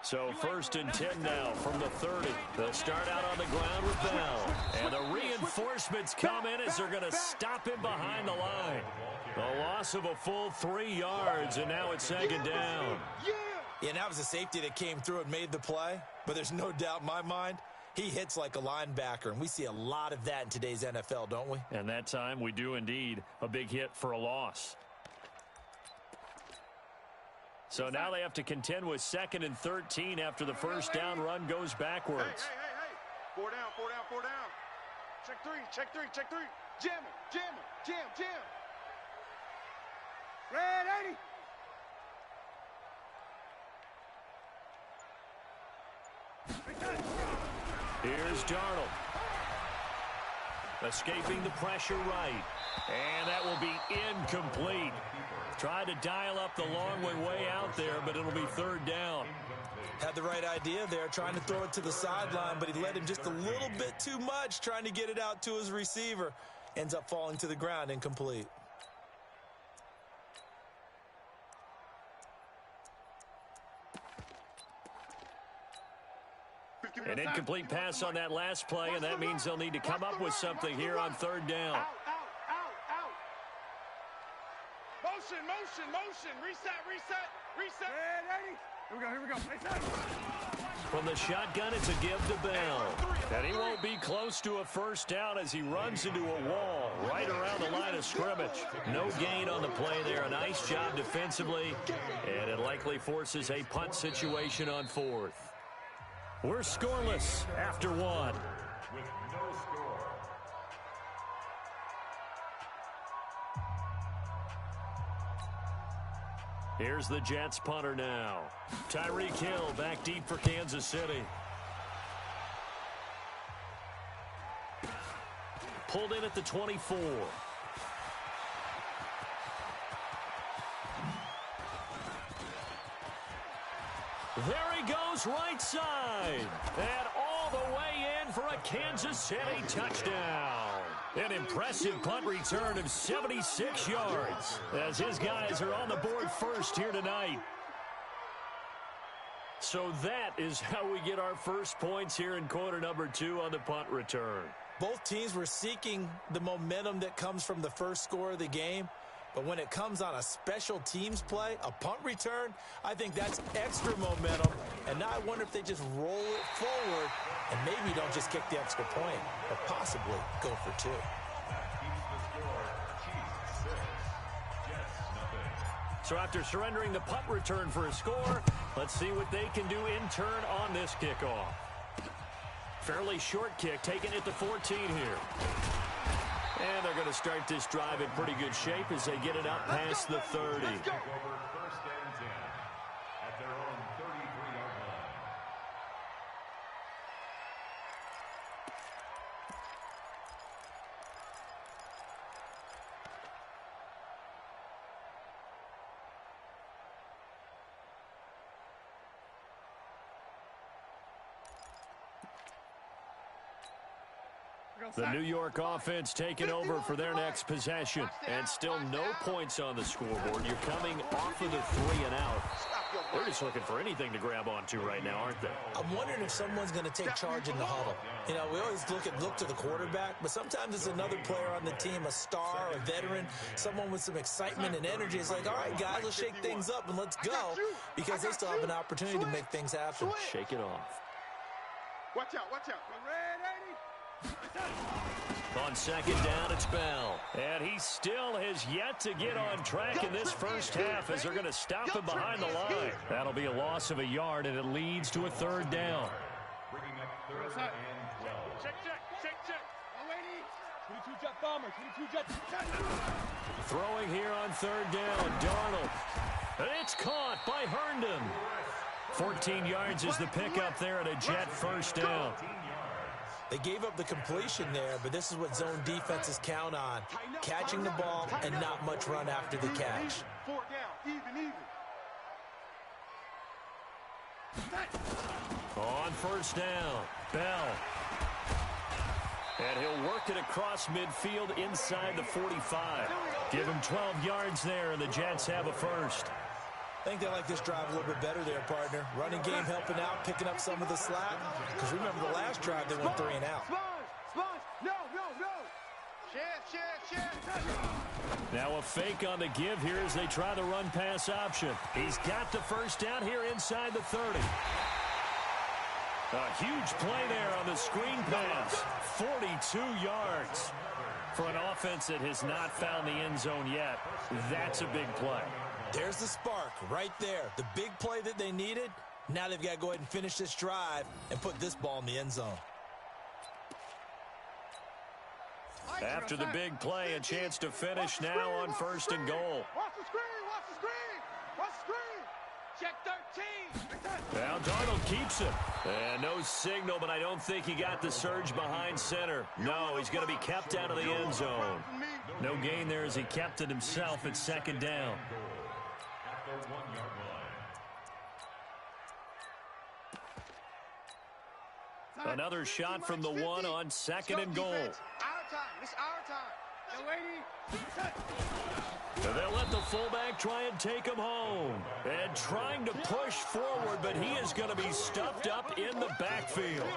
So 1st and 10 now from the 30. They'll start out on the ground with Bell. And the reinforcements come in as they're going to stop him behind the line. A loss of a full 3 yards, and now it's 2nd down. Yeah, that was a safety that came through and made the play. But there's no doubt in my mind, he hits like a linebacker, and we see a lot of that in today's NFL, don't we? And that time we do indeed. A big hit for a loss. So now they have to contend with 2nd and 13 after the first down run goes backwards. Hey. 4 down. Check three. Jam him. Jam. Red 80. Here's Darnold. Escaping the pressure right. And that will be incomplete. Tried to dial up the long way out there, but it'll be 3rd down. Had the right idea there, trying to throw it to the sideline, but he led him just a little bit too much, trying to get it out to his receiver. Ends up falling to the ground, incomplete. An incomplete pass on that last play, and that means they'll need to come up with something here on 3rd down. Out. Motion. Reset. Red 80. Here we go. From the shotgun, it's a give to Bell. And he won't be close to a 1st down as he runs into a wall right around the line of scrimmage. No gain on the play there. A nice job defensively, and it likely forces a punt situation on 4th. We're scoreless after 1. With no score. Here's the Jets punter now. Tyreek Hill back deep for Kansas City. Pulled in at the 24. There he goes right side. And all the way in for a Kansas City touchdown. An impressive punt return of 76 yards as his guys are on the board first here tonight. So that is how we get our first points here in quarter number 2 on the punt return. Both teams were seeking the momentum that comes from the first score of the game. But when it comes on a special teams play, a punt return, I think that's extra momentum. And now I wonder if they just roll it forward and maybe don't just kick the extra point, but possibly go for 2. So after surrendering the punt return for a score, let's see what they can do in turn on this kickoff. Fairly short kick, taken at the 14 here. And they're going to start this drive in pretty good shape as they get it up past the 30. The New York offense taking over for their next possession. And still no points on the scoreboard. You're coming off of the 3 and out. They're just looking for anything to grab onto right now, aren't they? I'm wondering if someone's going to take charge in the huddle. You know, we always look to the quarterback, but sometimes it's another player on the team, a star, a veteran, someone with some excitement and energy. It's like, all right, guys, let's shake things up and let's go, because they still have an opportunity to make things happen. Shake it off. Watch out. Red 80. On 2nd down, it's Bell. And he still has yet to get on track in this first half as they're going to stop him behind the line. That'll be a loss of a yard, and it leads to a 3rd down. Bringing up 3rd and 12. Check. 22 jet bomber. 22 jet. Throwing here on 3rd down, Darnold. And it's caught by Herndon. 14 yards is the pickup there at a Jet 1st down. They gave up the completion there, but this is what zone defenses count on. Catching the ball and not much run after the catch. 4 down, even. On 1st down, Bell. And he'll work it across midfield inside the 45. Give him 12 yards there, and the Jets have a first. I think they like this drive a little bit better there, partner. Running game helping out, picking up some of the slack. Because remember the last drive, they went 3 and out. No. Shift. Now a fake on the give here as they try the run-pass option. He's got the first down here inside the 30. A huge play there on the screen pass. 42 yards. For an offense that has not found the end zone yet, that's a big play. There's the spark right there. The big play that they needed. Now they've got to go ahead and finish this drive and put this ball in the end zone. After the big play, a chance to finish now on 1st and goal. Watch the screen. Check 13. Now Darnold keeps it. And no signal, but I don't think he got the surge behind center. No, he's going to be kept out of the end zone. No gain there as he kept it himself at 2nd down. At the 1-yard line. Another shot from the 1 on 2nd and goal. It's our time. Yo, lady. And they'll let the fullback try and take him home. And trying to push forward, but he is going to be stuffed up in the backfield.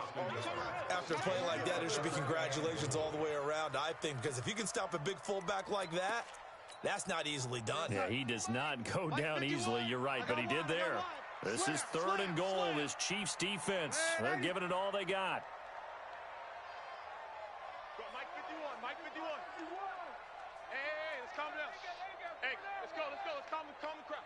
After a play like that, it should be congratulations all the way around, I think, because if you can stop a big fullback like that, that's not easily done. Yeah, he does not go down easily. You're right, but he did there. This is 3rd and goal. This Chiefs defense, they're giving it all they got. Mike 51. Hey, let's calm down. Hey, let's go. Let's calm the crowd.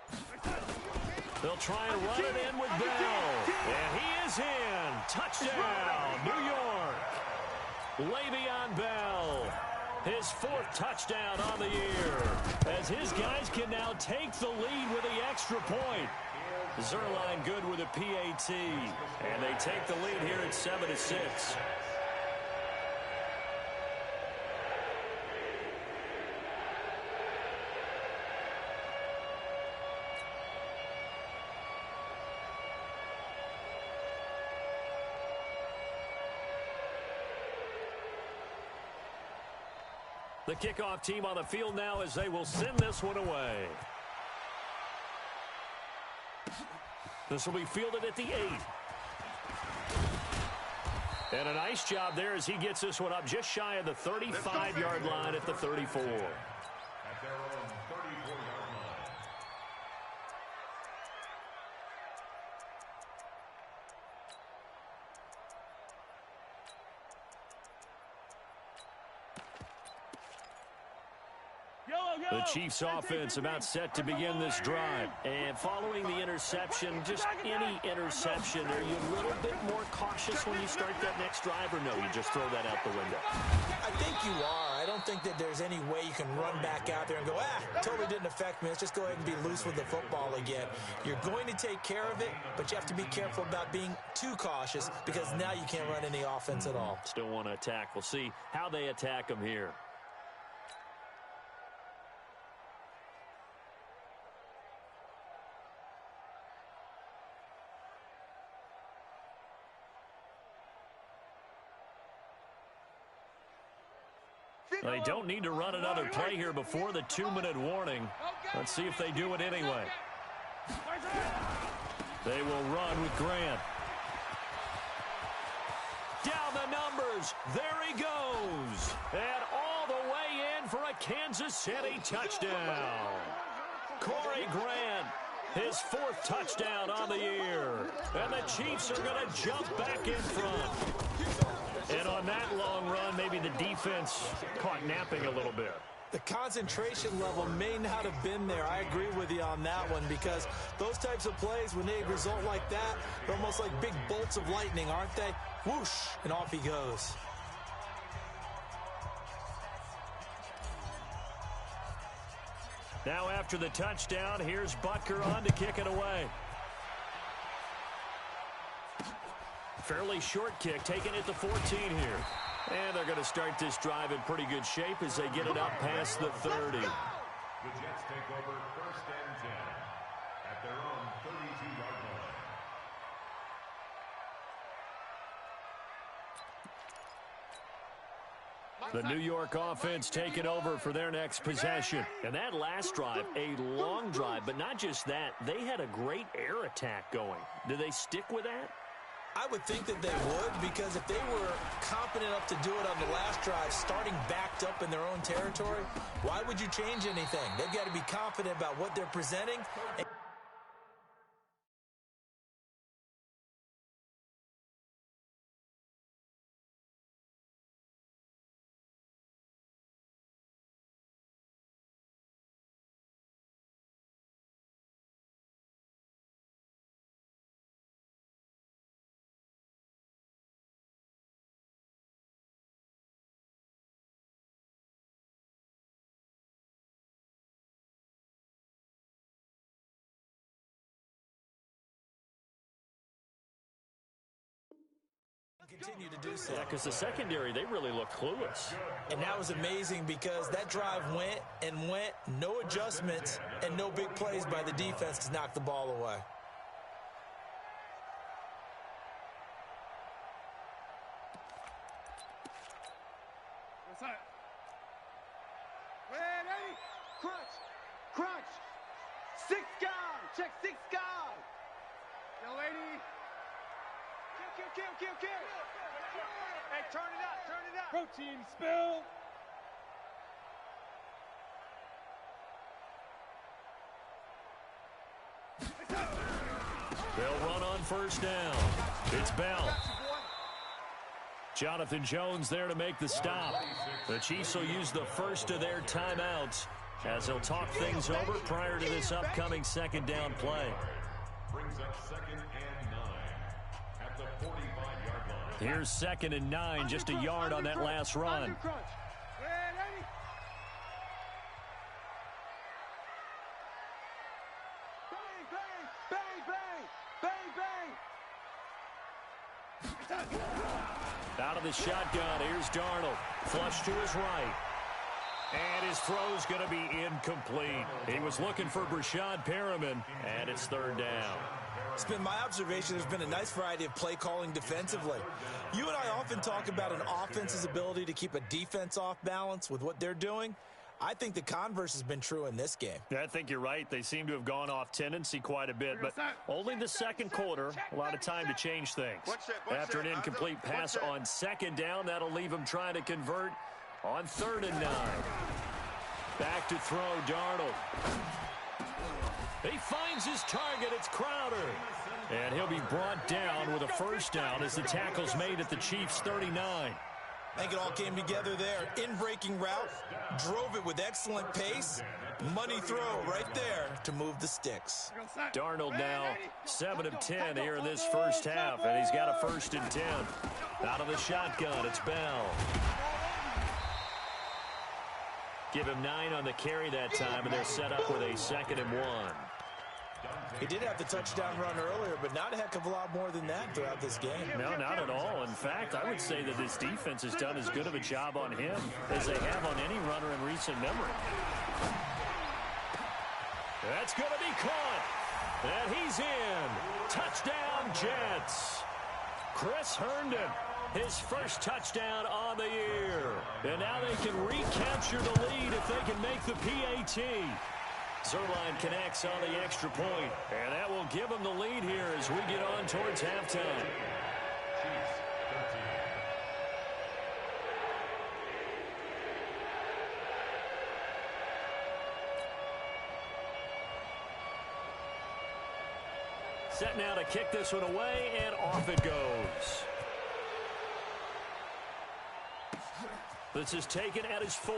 They'll try and run it in with Bell. And he is in. Touchdown, New York. Le'Veon Bell. His 4th touchdown on the year. As his guys can now take the lead with the extra point. Zerline good with a PAT. And they take the lead here at 7-6. The kickoff team on the field now as they will send this one away. This will be fielded at the 8. And a nice job there as he gets this one up just shy of the 35-yard line at the 34. At their own 34-yard line. The Chiefs offense about set to begin this drive. And following the interception, just any interception, are you a little bit more cautious when you start that next drive, or no, you just throw that out the window? I think you are. I don't think that there's any way you can run back out there and go, totally didn't affect me. Let's just go ahead and be loose with the football again. You're going to take care of it, but you have to be careful about being too cautious because now you can't run any offense at all. Still want to attack. We'll see how they attack them here. They don't need to run another play here before the 2-minute warning. Let's see if they do it anyway. They will run with Grant. Down the numbers. There he goes. And all the way in for a Kansas City touchdown. Corey Grant, his 4th touchdown on the year. And the Chiefs are going to jump back in front. And on that long run, maybe the defense caught napping a little bit. The concentration level may not have been there. I agree with you on that one because those types of plays, when they result like that, they're almost like big bolts of lightning, aren't they? Whoosh, and off he goes. Now after the touchdown, here's Butker on to kick it away. Fairly short kick, taking it to 14 here. And they're going to start this drive in pretty good shape as they get it up past the 30. The Jets take over 1st and 10 at their own 32-yard line. The New York offense taking over for their next possession. And that last drive, a long drive, but not just that. They had a great air attack going. Do they stick with that? I would think that they would, because if they were confident enough to do it on the last drive, starting backed up in their own territory, why would you change anything? They've got to be confident about what they're presenting. Continue to do so. Yeah, because the secondary, they really look clueless. And that was amazing because that drive went and went, no adjustments, and no big plays by the defense to knock the ball away. What's that? Ready? Crunch. Crunch. 6 guard. Check 6 guard. Yo, lady. Kill. Hey, turn it up. Protein spill. They'll run on first down. It's Bell. Jonathan Jones there to make the stop. The Chiefs will use the first of their timeouts as they'll talk things over prior to this upcoming second down play. Brings up 2nd and 9 at the 45-yard line. Here's 2nd and 9, just a yard on that last run. Out of the shotgun, here's Darnold. Flush to his right. And his throw's going to be incomplete. He was looking for Brashad Perriman, and it's 3rd down. It's been my observation there's been a nice variety of play calling defensively. You and I often talk about an offense's ability to keep a defense off balance with what they're doing. I think the converse has been true in this game. Yeah, I think you're right. They seem to have gone off tendency quite a bit, but only the second quarter, a lot of time to change things. After an incomplete pass on 2nd down, that'll leave them trying to convert on 3rd and 9. Back to throw, Darnold. He finds his target. It's Crowder. And he'll be brought down with a first down as the tackle's made at the Chiefs' 39. I think it all came together there. In-breaking route, drove it with excellent pace. Money throw right there to move the sticks. Darnold now 7 of 10 here in this first half, and he's got a 1st and 10. Out of the shotgun, it's Bell. Give him 9 on the carry that time, and they're set up with a 2nd and 1. He did have the touchdown run earlier, but not a heck of a lot more than that throughout this game. No, not at all. In fact, I would say that this defense has done as good of a job on him as they have on any runner in recent memory. That's going to be caught. And he's in. Touchdown, Jets. Chris Herndon, his first touchdown on the year. And now they can recapture the lead if they can make the PAT. Zerline connects on the extra point, and that will give them the lead here as we get on towards halftime. Set now to kick this one away, and off it goes. This is taken at his 4.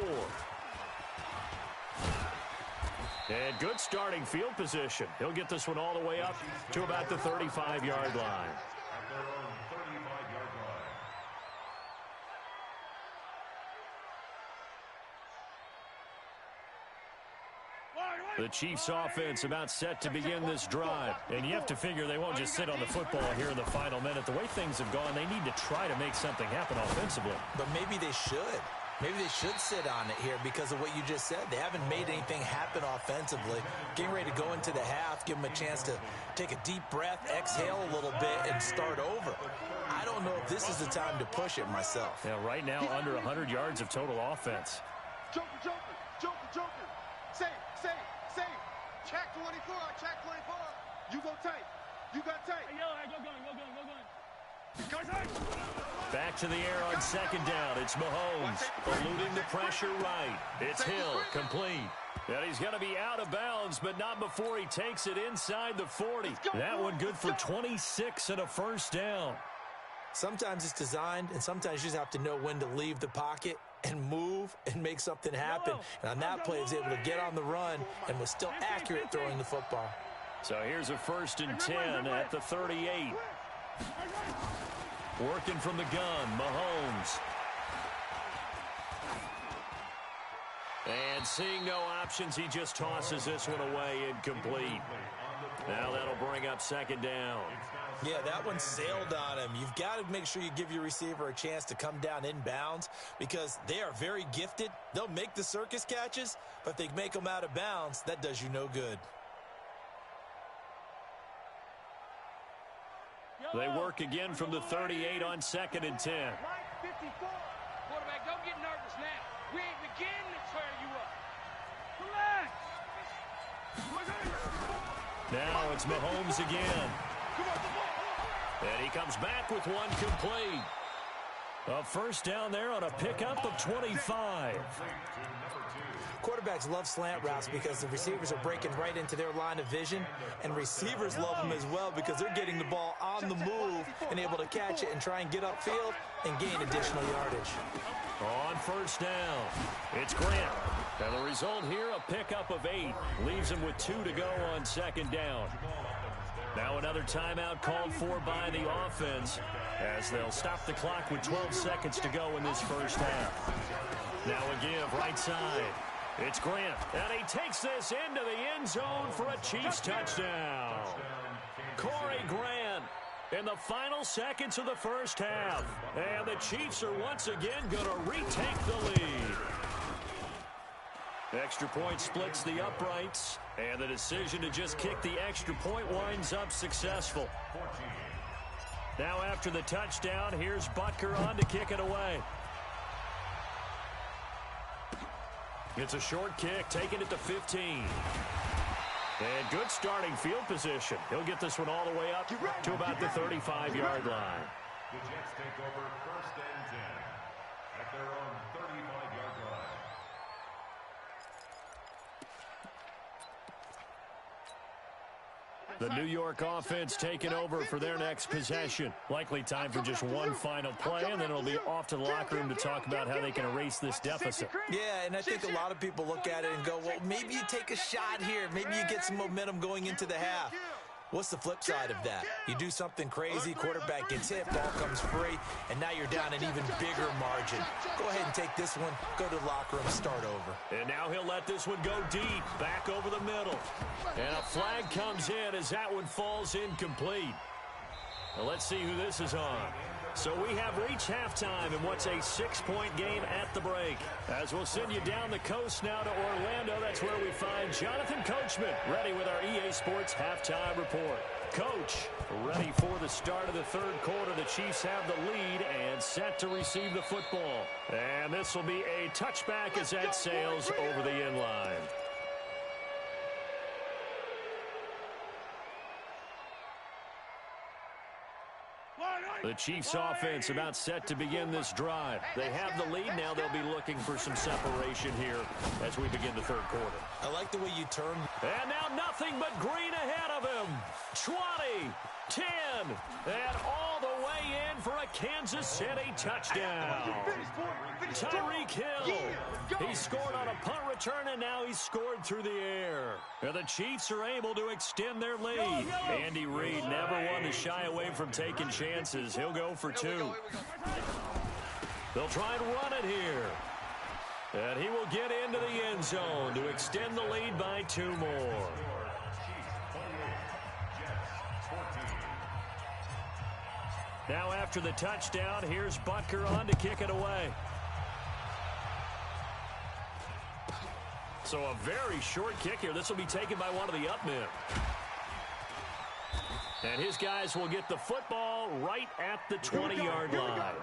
And good starting field position. He'll get this one all the way up to about the 35-yard line. The Chiefs offense about set to begin this drive. And you have to figure they won't just sit on the football here in the final minute. The way things have gone, they need to try to make something happen offensively. But maybe they should. Maybe they should sit on it here because of what you just said. They haven't made anything happen offensively. Getting ready to go into the half, give them a chance to take a deep breath, exhale a little bit, and start over. I don't know if this is the time to push it myself. Yeah, right now under 100 yards of total offense. Joker, Joker, Joker, Joker. Save. Check 24, check 24. You go tight. You got tight. Hey, yo, go gun. Back to the air on second down. It's Mahomes eluding the pressure right. It's Hill, complete. And he's going to be out of bounds, but not before he takes it inside the 40. That one good for 26 and a first down. Sometimes it's designed, and sometimes you just have to know when to leave the pocket and move and make something happen. And on that play, he was able to get on the run and was still accurate throwing the football. So here's a 1st and 10 at the 38. Working from the gun, Mahomes. And seeing no options, he just tosses this one away, incomplete. Now that'll bring up second down. Yeah, that one sailed on him. You've got to make sure you give your receiver a chance to come down inbounds because they are very gifted. They'll make the circus catches, but if they make them out of bounds, that does you no good. They work again from the 38 on 2nd and 10. Quarterback, don't get nervous now. We ain't beginning to tear you up. Relax. Now it's Mahomes again. And he comes back with one complete. A first down there on a pickup of 25. Quarterbacks love slant routes because the receivers are breaking right into their line of vision, and receivers love them as well because they're getting the ball on the move and able to catch it and try and get upfield and gain additional yardage. On first down, it's Grant. And the result here, a pickup of 8. Leaves him with 2 to go on second down. Now another timeout called for by the offense as they'll stop the clock with 12 seconds to go in this first half. Now a give right side. It's Grant, and he takes this into the end zone for a Chiefs touchdown. Corey Grant in the final seconds of the first half. And the Chiefs are once again going to retake the lead. Extra point splits the uprights, and the decision to just kick the extra point winds up successful. Now after the touchdown, here's Butker on to kick it away. It's a short kick, taking it to 15. And good starting field position. He'll get this one all the way up to about the 35-yard line. The Jets take over 1st and 10 at their own 35-yard line. The New York offense taking over for their next possession. Likely time for just one final play, and then it'll be off to the locker room to talk about how they can erase this deficit. Yeah, and I think a lot of people look at it and go, well, maybe you take a shot here. Maybe you get some momentum going into the half. What's the flip side of that? You do something crazy, quarterback gets hit, ball comes free, and now you're down an even bigger margin. Go ahead and take this one, go to the locker room, start over. And now he'll let this one go deep, back over the middle. And a flag comes in as that one falls incomplete. Now let's see who this is on. So we have reached halftime in what's a 6-point game at the break. As we'll send you down the coast now to Orlando, that's where we find Jonathan Coachman, ready with our EA Sports Halftime Report. Coach, ready for the start of the third quarter. The Chiefs have the lead and set to receive the football. And this will be a touchback as that sails over the end line. The Chiefs offense about set to begin this drive. They have the lead. Now they'll be looking for some separation here as we begin the third quarter. I like the way you turn. And now nothing but green ahead of him. 20, 10, and all the way in for a Kansas City touchdown. Tyreek Hill. He scored on a punt return, and now he's scored through the air. And the Chiefs are able to extend their lead. Andy Reid never one to shy away from taking chances. He'll go for 2. They'll try and run it here. And he will get into the end zone to extend the lead by 2 more. Now after the touchdown, here's Butker on to kick it away. So a very short kick here. This will be taken by one of the up men. And his guys will get the football right at the 20-yard line.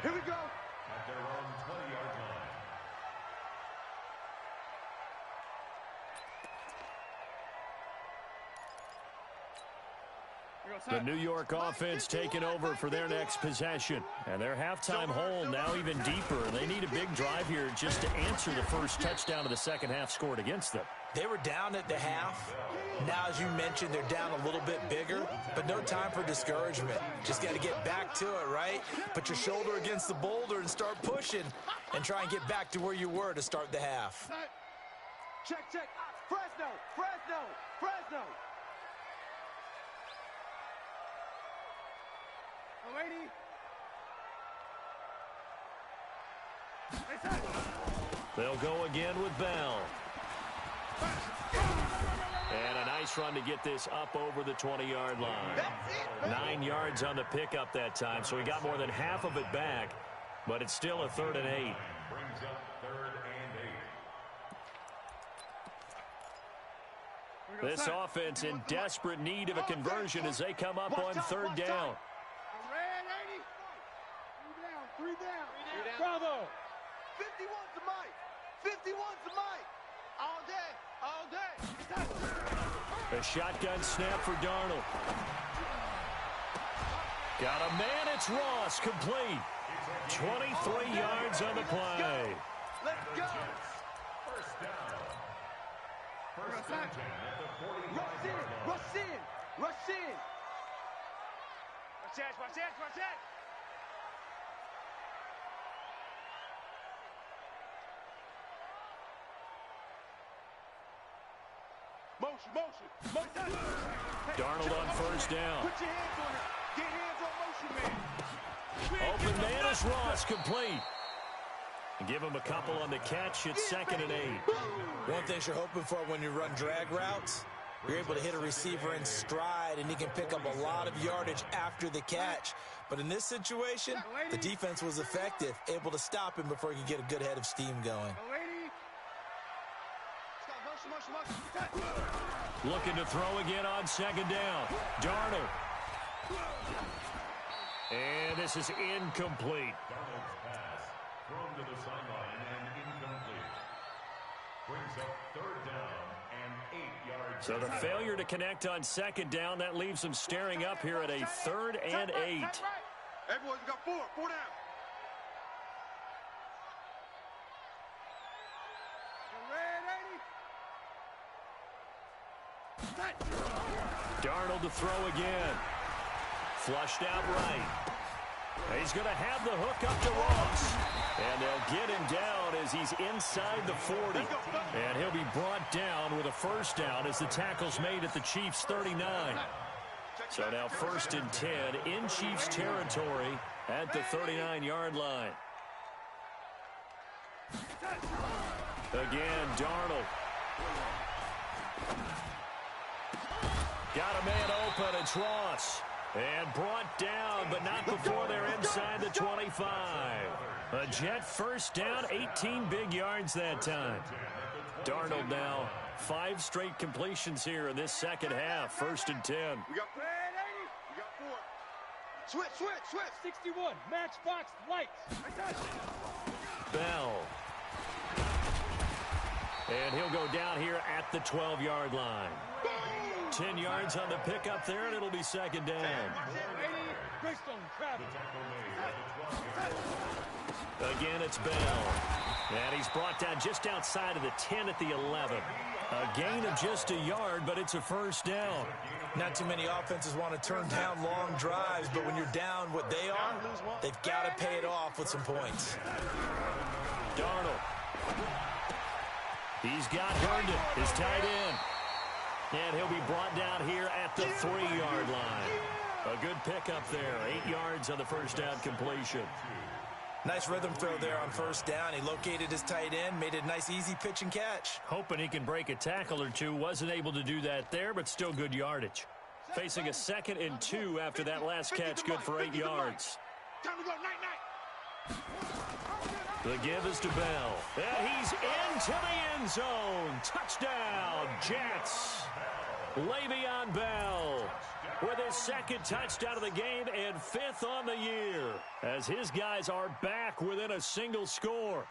Here we go. At their own 20-yard line. The New York offense taking over for their next possession. And their halftime hole now even deeper. They need a big drive here just to answer the first touchdown of the second half scored against them. They were down at the half. Now, as you mentioned, they're down a little bit bigger, but no time for discouragement. Just got to get back to it, right? Put your shoulder against the boulder and start pushing and try and get back to where you were to start the half. Check, check. Fresno, Fresno, Fresno. Lady. They'll go again with Bell. And a nice run to get this up over the 20-yard line. 9 yards on the pickup that time, so he got more than half of it back, but it's still a 3rd and 8. Brings up 3rd and 8. This offense in desperate need of a conversion as they come up on 3rd down. Three down. Bravo. 51's the mic. 51's the mic. All day. All day. A shotgun snap for Darnold. Got a man. It's Ross. Complete. 23 yards on the play. Let's go. First down. First and 10 at the 45-yard line. Rush in. Rush in. Watch that. Watch that. Watch that. Motion, motion, motion. Darnold on first down. Put your hands on it. Get hands on motion, man. Open man is Ross. Complete. And give him a couple on the catch. It's 2nd and 8. One thing you're hoping for when you run drag routes, you're able to hit a receiver in stride, and he can pick up a lot of yardage after the catch. But in this situation, the defense was effective, able to stop him before he could get a good head of steam going. Looking to throw again on 2nd down. Darnold. And this is incomplete. Darnold's pass thrown to the sideline and incomplete. Brings up 3rd down and 8 yards. So the failure to connect on 2nd down, that leaves them staring up here at a 3rd and 8. Everyone's got 4 down. Darnold to throw again. Flushed out right. He's going to have the hook up to Ross. And they'll get him down as he's inside the 40. And he'll be brought down with a first down as the tackle's made at the Chiefs' 39. So now 1st and 10 in Chiefs territory at the 39-yard line. Again, Darnold. Got a man open. It's Ross. And brought down, but not before they're inside the 25. A Jet first down, 18 big yards that time. Darnold now 5 straight completions here in this second half. 1st and 10. We got 4. We got 4. Switch. 61, matchbox lights. Bell. And he'll go down here at the 12-yard line. 10 yards on the pickup there, and it'll be 2nd down. Again, it's Bell. And he's brought down just outside of the 10 at the 11. A gain of just a yard, but it's a first down. Not too many offenses want to turn down long drives, but when you're down what they are, they've got to pay it off with some points. Darnold. He's got Herndon, his tight end. And he'll be brought down here at the 3-yard line. A good pickup there. 8 yards on the first down completion. Nice rhythm throw there on first down. He located his tight end, made it a nice, easy pitch and catch. Hoping he can break a tackle or two. Wasn't able to do that there, but still good yardage. Facing a 2nd and 2 after that last catch. Good for 8 yards. Time to go. Night. The give is to Bell. And he's into the end zone. Touchdown, Jets. Le'Veon Bell with his second touchdown of the game and 5th on the year as his guys are back within a single score.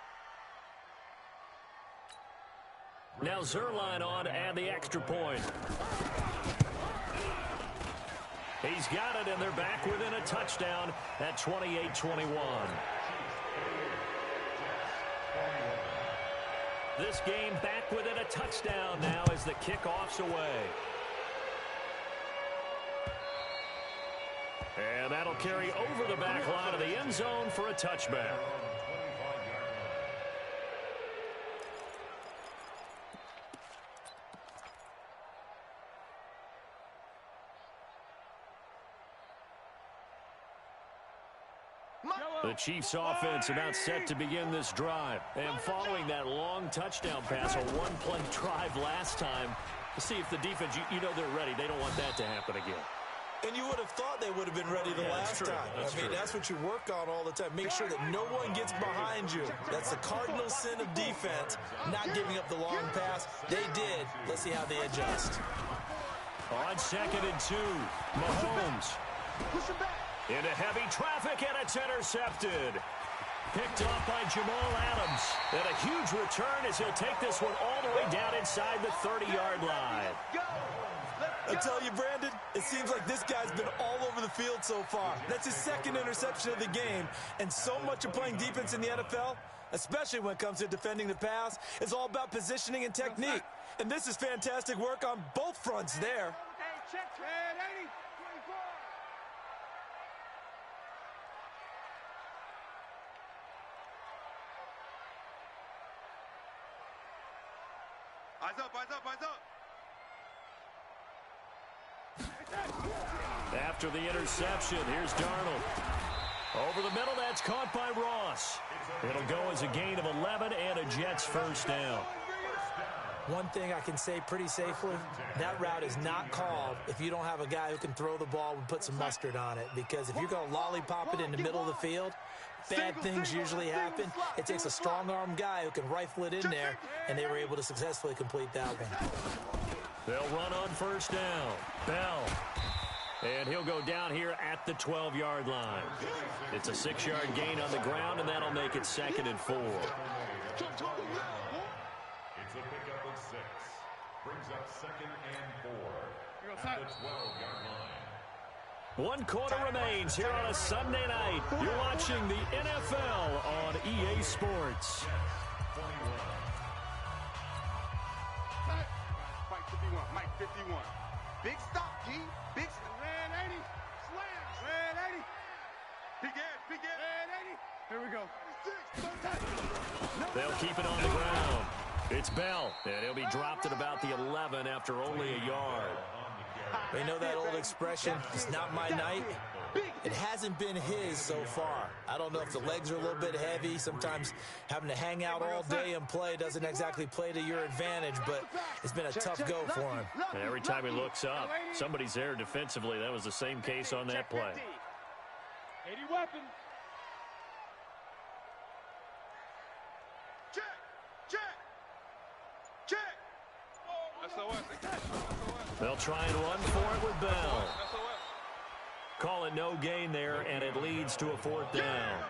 Now Zerline on and the extra point. He's got it, and they're back within a touchdown at 28-21. This game back within a touchdown now as the kickoff's away. And that'll carry over the back line of the end zone for a touchback. The Chiefs offense about set to begin this drive. And following that long touchdown pass, a one-play drive last time, to see if the defense, you know they're ready. They don't want that to happen again. And you would have thought they would have been ready the last time. That's what you work on all the time. Make sure that no one gets behind you. That's the cardinal sin of defense, not giving up the long pass. They did. Let's see how they adjust. On 2nd and 2, Mahomes. Push him back. Into heavy traffic, and it's intercepted. Picked off by Jamal Adams. And a huge return as he'll take this one all the way down inside the 30-yard line. I tell you, Brandon, it seems like this guy's been all over the field so far. That's his second interception of the game. And so much of playing defense in the NFL, especially when it comes to defending the pass, is all about positioning and technique. And this is fantastic work on both fronts there. Hey, check. 80. 24. Eyes up, eyes up, eyes up. After the interception, here's Darnold. Over the middle, that's caught by Ross. It'll go as a gain of 11 and a Jets first down. One thing I can say pretty safely, that route is not called if you don't have a guy who can throw the ball and put some mustard on it. Because if you're going to lollipop it in the middle of the field, bad things usually happen. It takes a strong-arm guy who can rifle it in there, and they were able to successfully complete that one. They'll run on first down. Bell. And he'll go down here at the 12-yard line. It's a 6-yard gain on the ground, and that'll make it 2nd and 4. It's a pickup of 6. Brings up 2nd and 4 at the 12-yard line. 1 quarter remains here on a Sunday night. You're watching the NFL on EA Sports. Fight 51, Mike 51. Big stop, G. Big stop. Red 80. Slams. Red 80. Big ass, big ass. Red 80. Here we go. 6. They'll keep it on the ground. It's Bell, and he'll be dropped at about the 11 after only a yard. You know that old expression, it's not my night? It hasn't been his so far. I don't know if the legs are a little bit heavy. Sometimes having to hang out all day and play doesn't exactly play to your advantage, but it's been a tough go for him. And every time he looks up, somebody's there defensively. That was the same case on that play. 80 weapons. Check. Check. Check. SOS. They'll try and run for it with Bell. Call it no gain there, and it leads to a 4th down.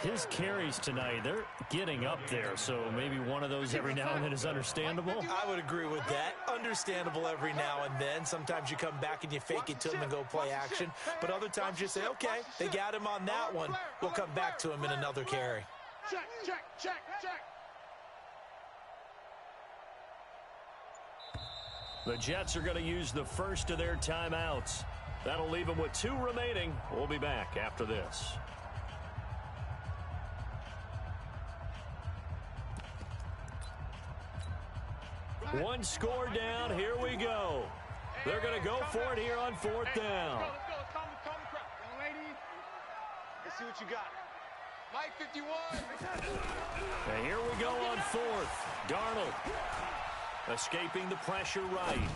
His carries tonight, they're getting up there, so maybe one of those every now and then is understandable. I would agree with that. Understandable every now and then. Sometimes you come back and you fake it to him and go play action. But other times you say, okay, they got him on that one. We'll come back to him in another carry. Check. The Jets are going to use the first of their timeouts. That'll leave them with 2 remaining. We'll be back after this. One score down. Here we go. They're going to go for it here on 4th down. Let's go. Calm the crowd. Young lady, let's see what you got. Mike 51. And here we go on 4th. Darnold escaping the pressure right.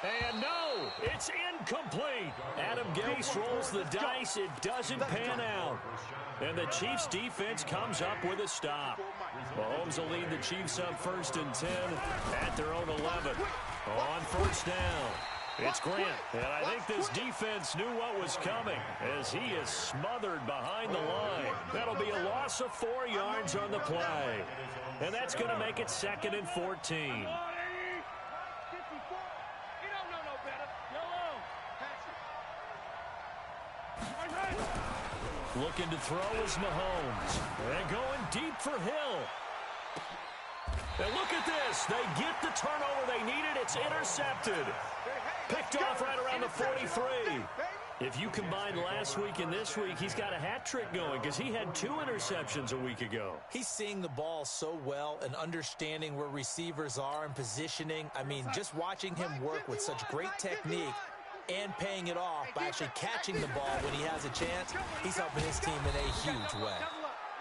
And no, it's incomplete. Adam Gase rolls the dice. It doesn't pan out. And the Chiefs defense comes up with a stop. Mahomes will lead the Chiefs up 1st and 10 at their own 11. On 1st down, it's Grant. And I think this defense knew what was coming as he is smothered behind the line. That'll be a loss of 4 yards on the play. And that's going to make it 2nd and 14. Looking to throw is Mahomes. And going deep for Hill. And look at this. They get the turnover they needed. It's intercepted. Picked off right around the 43. If you combine last week and this week, he's got a hat trick going because he had 2 interceptions a week ago. He's seeing the ball so well and understanding where receivers are and positioning. I mean, just watching him work with such great technique and paying it off by actually catching the ball when he has a chance, he's helping his team in a huge way.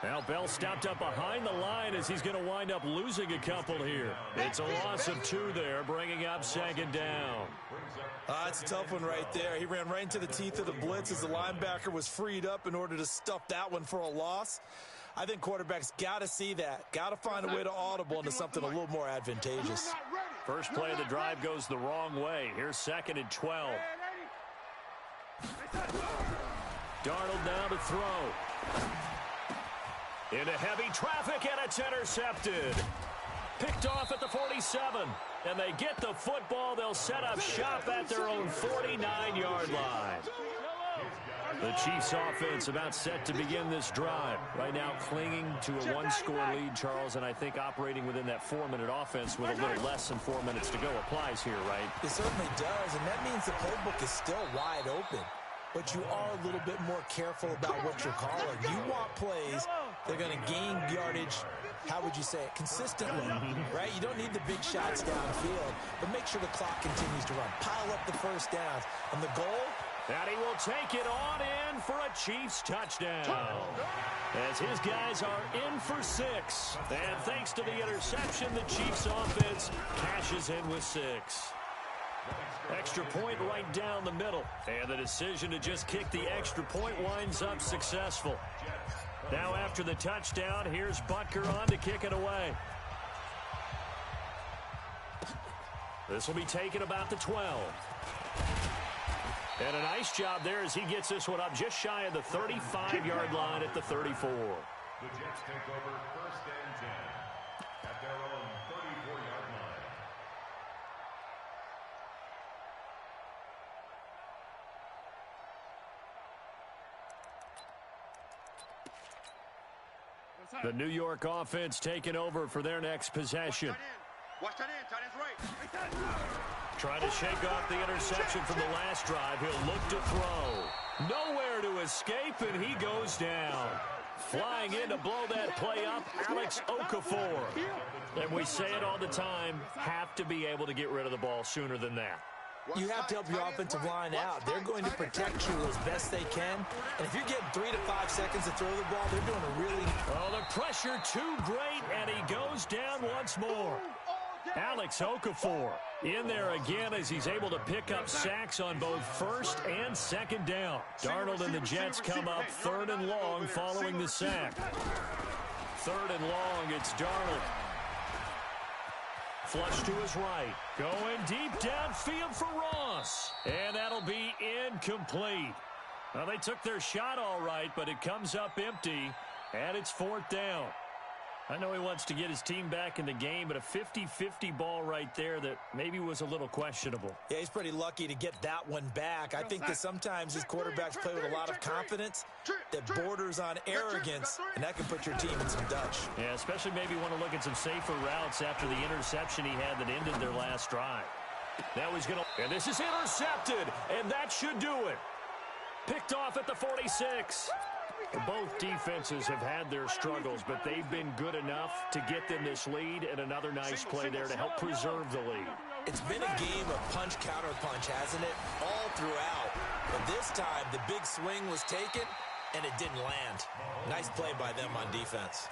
Now Bell stopped up behind the line as he's going to wind up losing a couple here. It's a loss of 2 there, bringing up 2nd down. That's a tough one right there. He ran right into the teeth of the blitz as the linebacker was freed up in order to stuff that one for a loss. I think quarterbacks got to see that. Got to find a way to audible into something a little more advantageous. First play of the drive goes the wrong way. Here's 2nd and 12. Darnold now to throw. Into heavy traffic, and it's intercepted. Picked off at the 47. And they get the football. They'll set up shop at their own 49-yard line. The Chiefs offense about set to begin this drive. Right now clinging to a 1-score lead, Charles, and I think operating within that 4-minute offense with a little less than 4 minutes to go applies here, right? It certainly does, and that means the playbook is still wide open. But you are a little bit more careful about what you're calling. You want plays that are going to gain yardage, how would you say it, consistently, right? You don't need the big shots downfield, but make sure the clock continues to run. Pile up the first downs. And the goal? That he will take it on in for a Chiefs touchdown. As his guys are in for 6. And thanks to the interception, the Chiefs offense cashes in with 6. Extra point right down the middle. And the decision to just kick the extra point winds up successful. Now after the touchdown, here's Butker on to kick it away. This will be taken about the 12. And a nice job there as he gets this one up just shy of the 35-yard line at the 34. The Jets take over 1st and 10 at their own 34-yard line. The New York offense taking over for their next possession. Watch that in. Tight end's right. Trying to shake off the interception from the last drive. He'll look to throw. Nowhere to escape, and he goes down. Flying in to blow that play up, Alex Okafor. And we say it all the time, have to be able to get rid of the ball sooner than that. You have to help your offensive line out. They're going to protect you as best they can. And if you're getting 3 to 5 seconds to throw the ball, they're doing a really... Oh, the pressure too great, and he goes down once more. Alex Okafor in there again as he's able to pick up sacks on both 1st and 2nd down. Darnold and the Jets come up 3rd and long following the sack. 3rd and long, it's Darnold. Flush to his right. Going deep downfield for Ross. And that'll be incomplete. Well, they took their shot all right, but it comes up empty, and it's 4th down. I know he wants to get his team back in the game, but a 50-50 ball right there that maybe was a little questionable. Yeah, he's pretty lucky to get that one back. I think that sometimes these quarterbacks play with a lot of confidence that borders on arrogance, and that can put your team in some Dutch. Yeah, especially maybe want to look at some safer routes after the interception he had that ended their last drive. Now he's going to, and this is intercepted, and that should do it. Picked off at the 46. Both defenses have had their struggles, but they've been good enough to get them this lead, and another nice play there to help preserve the lead. It's been a game of punch-counter-punch, hasn't it? All throughout. But this time, the big swing was taken, and it didn't land. Nice play by them on defense.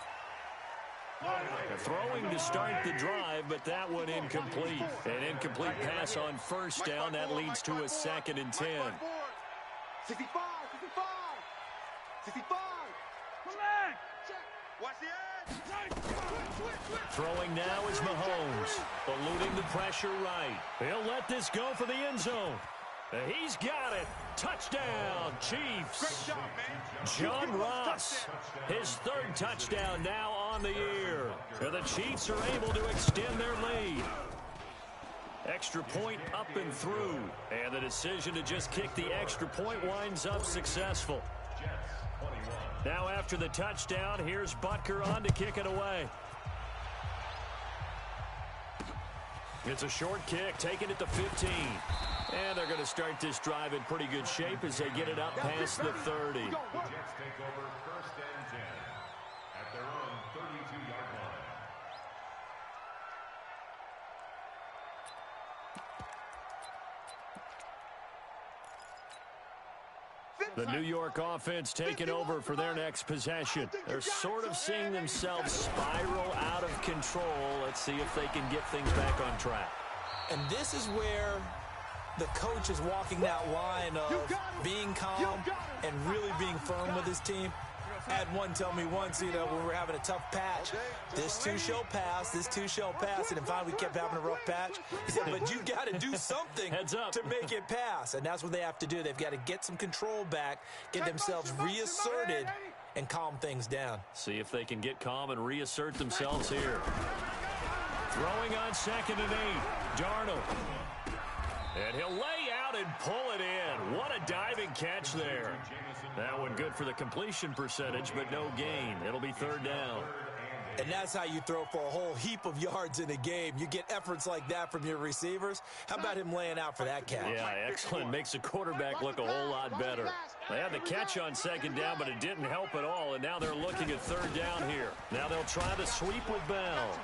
Throwing to start the drive, but that one incomplete. An incomplete pass on first down. That leads to a 2nd and 10. 65, 65, 65. Watch the edge. Throwing now is Mahomes, eluding the pressure right. He'll let this go for the end zone. He's got it. Touchdown, Chiefs. John Ross, his 3rd touchdown now on the year. And the Chiefs are able to extend their lead. Extra point up and through. And the decision to just kick the extra point winds up successful. Now after the touchdown, here's Butker on to kick it away. It's a short kick, taken at the 15. And they're going to start this drive in pretty good shape as they get it up past the 30. The Jets take over 1st and 10 at their own 32-yard line. The New York offense taking over for their next possession. They're sort of seeing themselves spiral out of control. Let's see if they can get things back on track. And this is where the coach is walking that line of being calm and really being firm with his team. I had one tell me once, when we were having a tough patch, this too shall pass, this too shall pass. And finally we kept having a rough patch. He said, but you got to do something to make it pass. And that's what they have to do. They've got to get some control back, get themselves reasserted, and calm things down. See if they can get calm and reassert themselves here. Throwing on 2nd and 8. Darnold. And he'll lay out and pull it in. What a diving catch there. That one good for the completion percentage, but no gain. It'll be 3rd down. And that's how you throw for a whole heap of yards in a game. You get efforts like that from your receivers. How about him laying out for that catch? Yeah, excellent. Makes the quarterback look a whole lot better. They had the catch on 2nd down, but it didn't help at all, and now they're looking at 3rd down here. Now they'll try the sweep with Bell.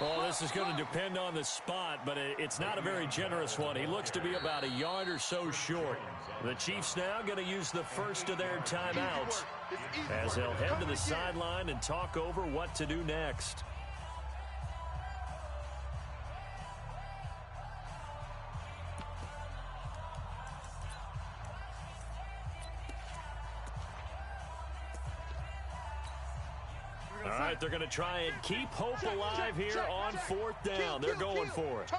Well, this is going to depend on the spot, but it's not a very generous one. He looks to be about a yard or so short. The Chiefs now going to use the first of their timeouts as they'll head to the sideline and talk over what to do next. All right, they're going to try and keep hope alive here on 4th down. They're going for it.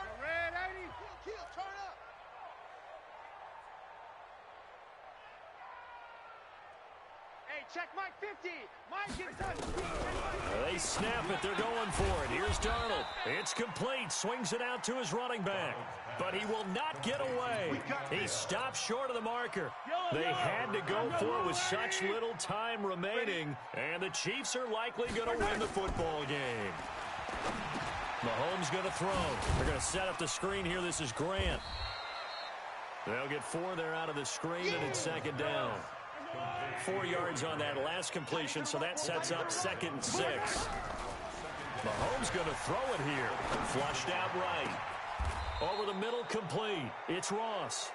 Hey, check Mike 50. Mike is done. They snap it. They're going for it. Here's Darnold. It's complete. Swings it out to his running back. But he will not get away. He stopped short of the marker. They had to go for it with such little time remaining. And the Chiefs are likely going to win the football game. Mahomes going to throw. They're going to set up the screen here. This is Grant. They'll get 4 there out of the screen, and it's 2nd down. 4 yards on that last completion, so that sets up 2nd and 6. Mahomes going to throw it here. Flushed out right. Over the middle, complete. It's Ross.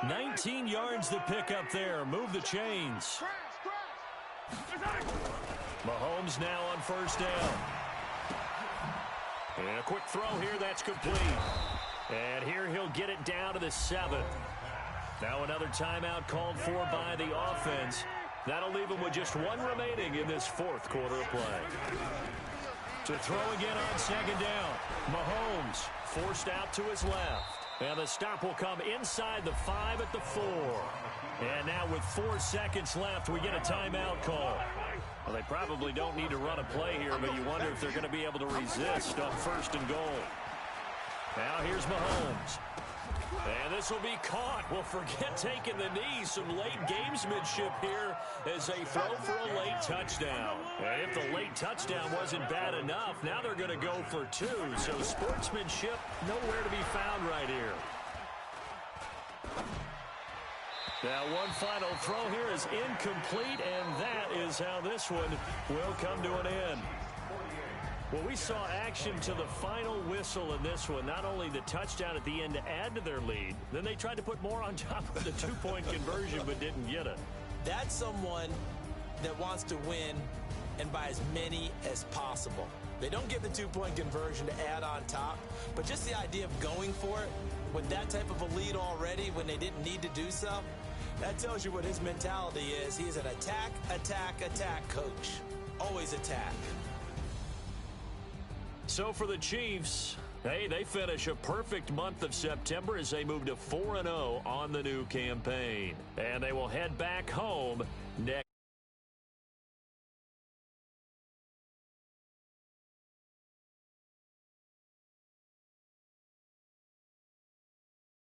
19 yards to pick up there. Move the chains. Mahomes now on 1st down. And a quick throw here. That's complete. And here he'll get it down to the 7. Now another timeout called for by the offense. That'll leave him with just 1 remaining in this 4th quarter of play. To throw again on 2nd down. Mahomes forced out to his left. And the stop will come inside the 5 at the 4. And now with 4 seconds left, we get a timeout call. Well, they probably don't need to run a play here, but you wonder if they're going to be able to resist on 1st and goal. Now here's Mahomes. And this will be caught. Well, forget taking the knee. Some late gamesmanship here as they throw for a late touchdown. And if the late touchdown wasn't bad enough, now they're going to go for 2. So sportsmanship nowhere to be found right here. Now one final throw here is incomplete, and that is how this one will come to an end. Well, we saw action to the final whistle in this one. Not only the touchdown at the end to add to their lead, then they tried to put more on top of the 2-point conversion but didn't get it. That's someone that wants to win and by as many as possible. They don't get the two-point conversion to add on top, but just the idea of going for it with that type of a lead already when they didn't need to do so, that tells you what his mentality is. He is an attack, attack, attack coach. Always attack. So for the Chiefs, hey, they finish a perfect month of September as they move to 4-0 on the new campaign. And they will head back home next